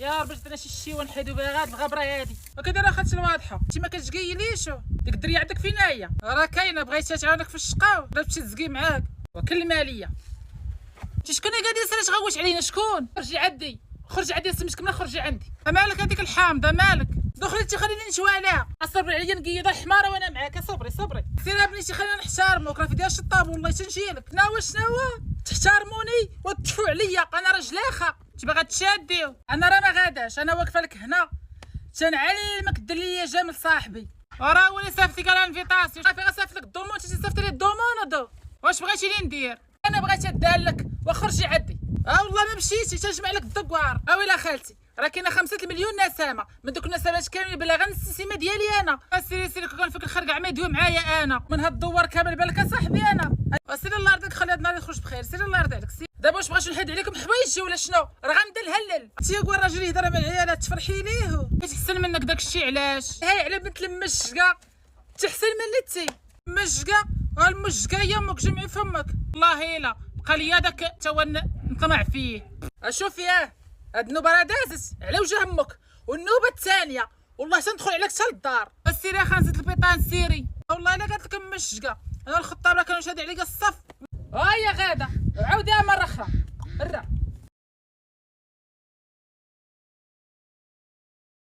يا ربي جاتنا شي شي ونحيدو بها هاد الغبره هادي. وكذا راه خدت الواضحه، انت ما كتقيليش ديك الدريه عندك فينايا راه كاينه، بغيتها تعاونك في الشقاو بغات تمشي تزكي معاك وكلمها ليا. انت شكون اللي قاعد يسرى تغوش علينا؟ شكون؟ خرجي عندي، خرجي عندي سميتك من خرجي عندي. مالك هذيك الحامضه مالك؟ دخلي انت خليني نشوالها. صبري عليا نقيضها الحماره وانا معاك. صبري سير بنيتي خلينا نحتارموك، راه في ديال الشطاب والله تنجيلك. شنو تحتارموني وتدفوا عليا؟ انا رجلاخه انت باغا تشاديو. انا راه ما غاداش، انا واقفه لك هنا تنعلمك دير ليا جامل صاحبي. وراه هو اللي صيفط لك الانفيتاسيون، صافي غنصيفط لك الضمون انت صيفط لي الضمون. واش بغيتي لي ندير؟ انا بغيت ندير لك وخرجي عندي. والله ما مشيتي تنجمع لك الدكوار. ويلا خالتي راه كاينه 5 مليون نسامه من دوك النسامات كاملين بلا غير السيمه ديالي انا. سيري كون فيك الخير كاع ما يدوي معايا انا من هاد الدوار كامل بالك اصاحبي انا. سيري الله يرضيك خلي هاد النهار يخرج بخير. سيري الله يرضي عليك. دابا واش بغيتو نحيد عليكم حوايجي ولا شنو؟ راه غنبدا نهلل. تيقول الراجل يهضر مع العيالات تفرحي ليه كتحسن منك داك الشيء. علاش؟ هاي على بنت المشقه تحسن من لتي مشقه. المشقه هي امك جمعي فمك. والله الا بقى لي داك تا هو نطمع فيه. شوفي هاد النوبه راه دازت على وجه امك، والنوبه الثانيه والله تندخل عليك حتى للدار. سيري خانزت البيطان سيري. والله الا قالت لك مشقه انا الخطاب راه كانوا شاد عليا الصف. يا غاده عاوديها مره اخرى.